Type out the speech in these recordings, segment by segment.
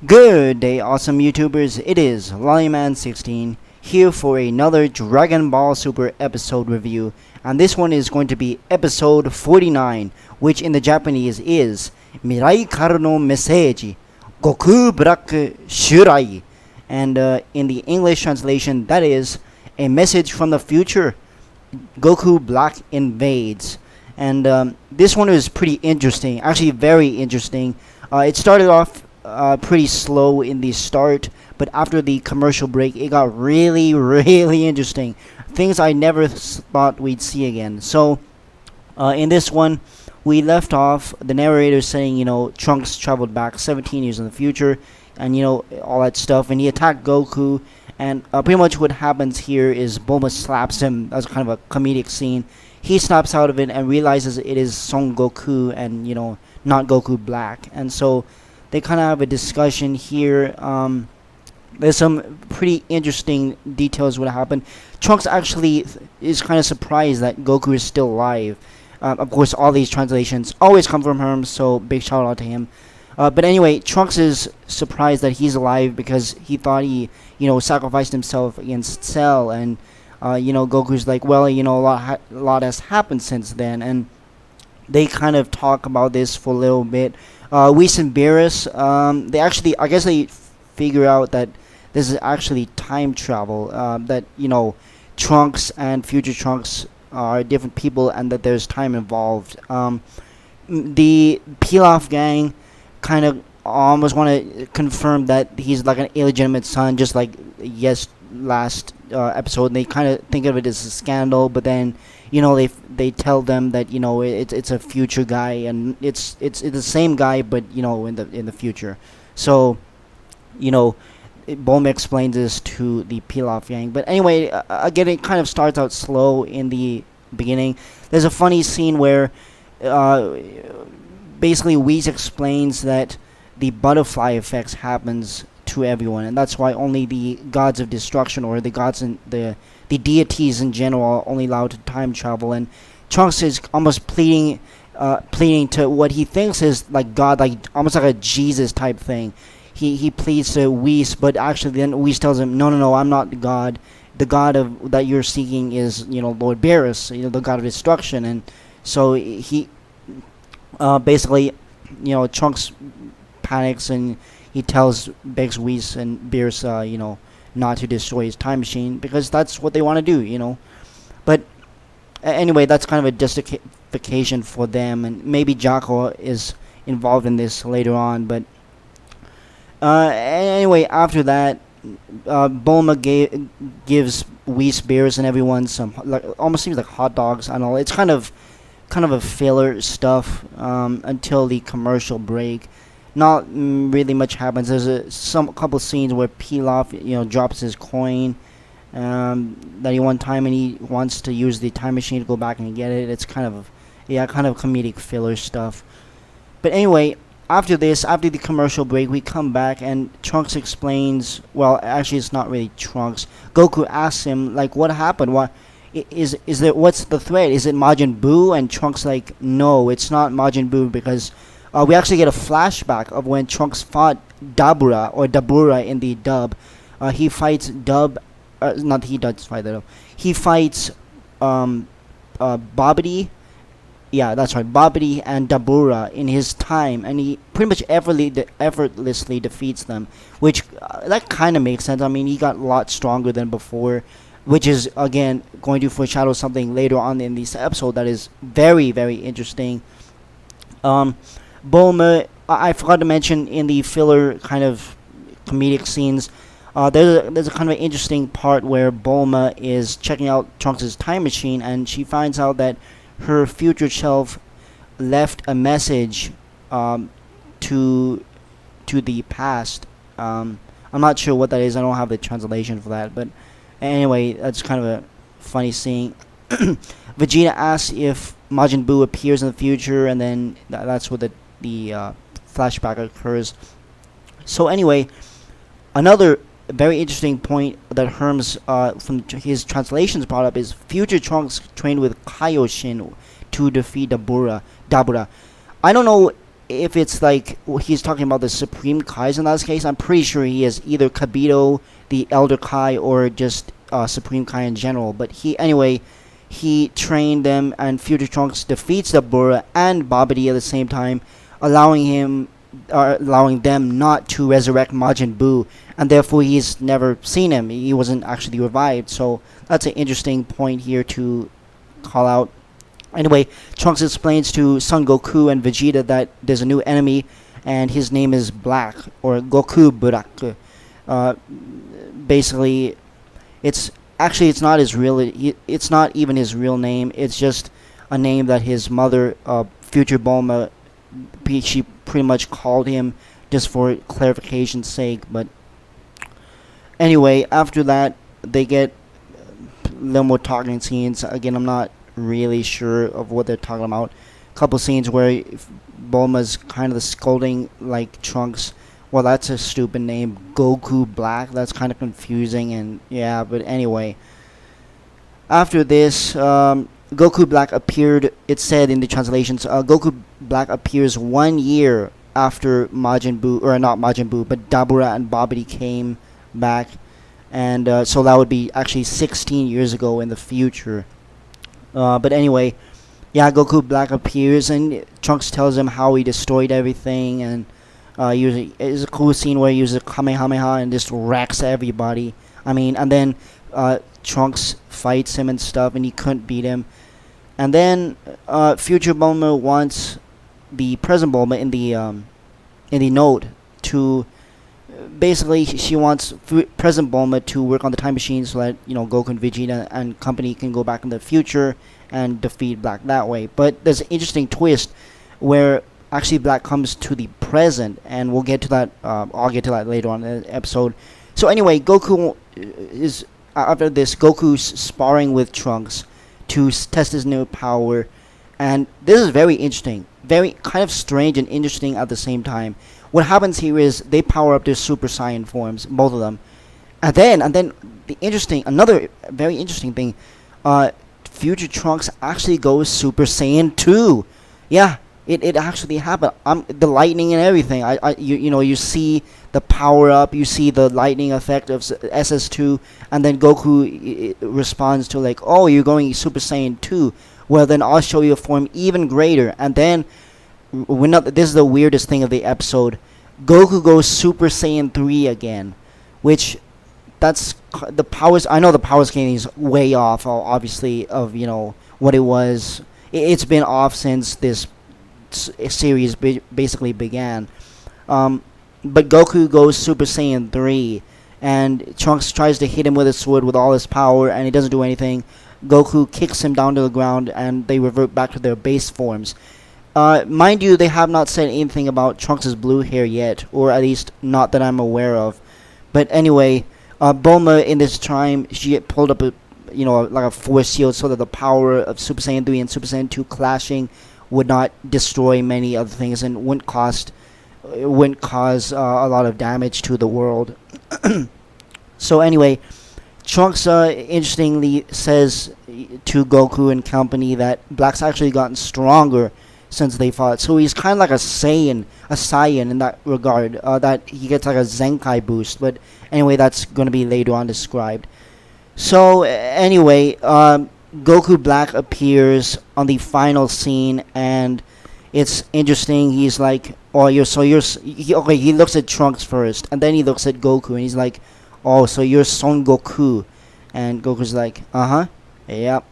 Good day, awesome YouTubers. It is Lollyman16 here for another Dragon Ball Super episode review, and this one is going to be episode 49, which in the Japanese is Mirai Karu no Message Goku Black Shurai, and in the English translation, that is a message from the future. Goku Black invades, and this one is pretty interesting. Actually, very interesting. It started off pretty slow in the start, but after the commercial break, it got really, really interesting. Things I never thought we'd see again. So, in this one, we left off the narrator saying, Trunks traveled back 17 years in the future, and all that stuff, and he attacked Goku. And pretty much what happens here is Bulma slaps him. That's kind of a comedic scene. He snaps out of it and realizes it is Son Goku and not Goku Black, and so they kind of have a discussion here. There's some pretty interesting details what happened. Trunks actually is kind of surprised that Goku is still alive. Of course, all these translations always come from him, so big shout out to him. But anyway, Trunks is surprised that he's alive because he thought he, sacrificed himself against Cell, and Goku's like, well, a lot has happened since then, and they kind of talk about this for a little bit. Whis and Beerus, I guess they figure out that this is actually time travel, that, Trunks and future Trunks are different people and that there's time involved. The Pilaf gang kind of almost want to confirm that he's like an illegitimate son, just like last episode. And they kind of think of it as a scandal, but then they tell them that it's a future guy, and it's the same guy, but in the future. So Bulma explains this to the Pilaf gang. But anyway, again, it kind of starts out slow in the beginning. There's a funny scene where basically Whis explains that the butterfly effects happens to everyone, and that's why only the gods of destruction, or the gods and the deities in general, are only allowed to time travel. And Trunks is almost pleading to what he thinks is like God, like almost like a Jesus type thing. He pleads to Whis, but actually then Whis tells him, no, I'm not the God. The God of that you're seeking is Lord Beerus, the God of destruction. And so he basically Trunks panics, and he begs Whis and Beerus not to destroy his time machine, because that's what they want to do, But anyway, that's kind of a justification for them, and maybe Jocko is involved in this later on. But anyway, after that, Bulma gives Whis, Beerus, and everyone some almost seems like hot dogs. I don't know. It's kind of a filler stuff until the commercial break. Not really much happens. There's a couple scenes where Pilaf drops his coin that he won time, and he wants to use the time machine to go back and get it. It's kind of comedic filler stuff. But anyway, after the commercial break, we come back and Trunks explains. Well, actually, it's not really Trunks. Goku asks him like, what happened? What is there? What's the threat? Is it Majin Buu? And Trunks like, no, it's not Majin Buu, because we actually get a flashback of when Trunks fought Dabura in the dub. He fights not he does fight that. He fights Babidi. Yeah, that's right, Babidi and Dabura in his time, and he pretty much effortlessly defeats them, which that kind of makes sense. I mean, he got a lot stronger than before, which is again going to foreshadow something later on in this episode that is very, very interesting. Bulma, I forgot to mention in the filler kind of comedic scenes, there's a kind of an interesting part where Bulma is checking out Trunks' time machine, and she finds out that her future self left a message to the past. I'm not sure what that is. I don't have the translation for that, but anyway, that's kind of a funny scene. Vegeta asks if Majin Buu appears in the future, and then that's where the flashback occurs. So anyway, another very interesting point that Herms from his translations brought up is future Trunks trained with Kaioshin to defeat Dabura. I don't know if it's like he's talking about the Supreme Kais in that case, I'm pretty sure he is either Kabito, the Elder Kai, or just Supreme Kai in general. But he trained them, and Future Trunks defeats the Bura and Babidi at the same time, allowing them not to resurrect Majin Buu, and therefore he's never seen him. He wasn't actually revived. So that's an interesting point here to call out. Anyway, Trunks explains to Son Goku and Vegeta that there's a new enemy, and his name is Black, or Goku Burak. Basically, it's not his real. It's not even his real name. It's just a name that his mother, Future Bulma, she pretty much called him just for clarification's sake. But anyway, after that, they get a little more talking scenes. Again, I'm not really sure of what they're talking about. A couple scenes where Bulma's kind of scolding like Trunks. Well, that's a stupid name, Goku Black. That's kind of confusing, and yeah. But anyway, after this, Goku Black appeared. It said in the translations, Goku Black appears 1 year after Majin Buu, or not Majin Buu, but Dabura and Babidi came back, and so that would be actually 16 years ago in the future. But anyway, yeah, Goku Black appears, and Trunks tells him how he destroyed everything, and it's a cool scene where he uses a Kamehameha and just wrecks everybody. I mean, and then Trunks fights him and stuff, and he couldn't beat him. And then Future Bulma wants the present Bulma in the note to basically she wants present Bulma to work on the time machine so that Goku and Vegeta and company can go back in the future and defeat Black that way. But there's an interesting twist where actually Black comes to the present, and we'll get to that. I'll get to that later on in the episode. So anyway, Goku is after this. Goku's sparring with Trunks to test his new power, and this is very interesting, very kind of strange and interesting at the same time. What happens here is they power up their Super Saiyan forms, both of them, and then another very interesting thing, Future Trunks actually goes Super Saiyan 2. Yeah, it actually happened. The lightning and everything. You see the power up, you see the lightning effect of SS2, and then Goku responds to like, oh, you're going Super Saiyan 2. Well, then I'll show you a form even greater, and then. This is the weirdest thing of the episode. Goku goes Super Saiyan 3 again, which that's the powers. I know the power scaling is way off, obviously, of what it was. It's been off since this series basically began. But Goku goes Super Saiyan 3, and Trunks tries to hit him with a sword with all his power, and he doesn't do anything. Goku kicks him down to the ground, and they revert back to their base forms. Mind you, they have not said anything about Trunks' blue hair yet, or at least not that I'm aware of. But anyway, Bulma in this time, she pulled up like a force shield so that the power of Super Saiyan 3 and Super Saiyan 2 clashing would not destroy many other things and wouldn't cause a lot of damage to the world. So anyway, Trunks interestingly says to Goku and company that Black's actually gotten stronger since they fought. So he's kind of like a Saiyan in that regard, that he gets like a Zenkai boost. But anyway, that's going to be later on described. So anyway, Goku Black appears on the final scene, and it's interesting. He's like, oh, he looks at Trunks first, and then he looks at Goku, and he's like, oh, so you're Son Goku. And Goku's like, uh-huh, yep.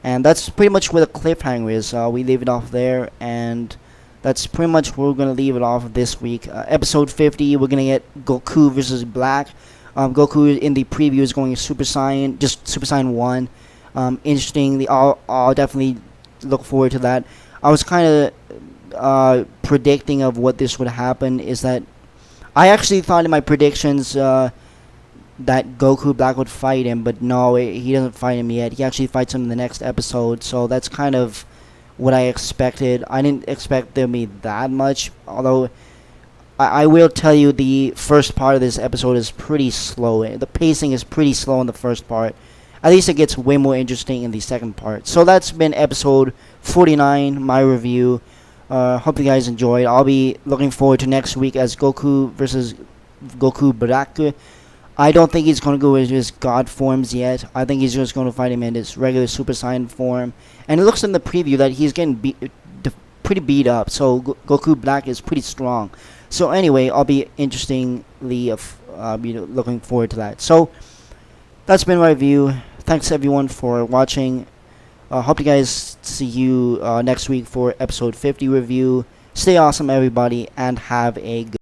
And that's pretty much where the cliffhanger is. We leave it off there, and that's pretty much where we're going to leave it off this week. Episode 50, we're going to get Goku versus Black. Goku in the preview is going Super Saiyan, just Super Saiyan 1. Interesting. I'll definitely look forward to that. I was kind of predicting of what this would happen, is that I actually thought in my predictions that Goku Black would fight him, but no, he doesn't fight him yet. He actually fights him in the next episode, so that's kind of what I expected. I didn't expect there to be that much, although I will tell you the first part of this episode is pretty slow. The pacing is pretty slow in the first part. At least it gets way more interesting in the second part. So that's been episode 49, my review. Hope you guys enjoyed. I'll be looking forward to next week as Goku versus Goku Black. I don't think he's going to go with his God forms yet. I think he's just going to fight him in his regular Super Saiyan form. And it looks in the preview that he's getting pretty beat up. So Goku Black is pretty strong. So anyway, I'll be interestingly looking forward to that. So that's been my review. Thanks everyone for watching. Hope you guys see you next week for episode 50 review. Stay awesome, everybody, and have a good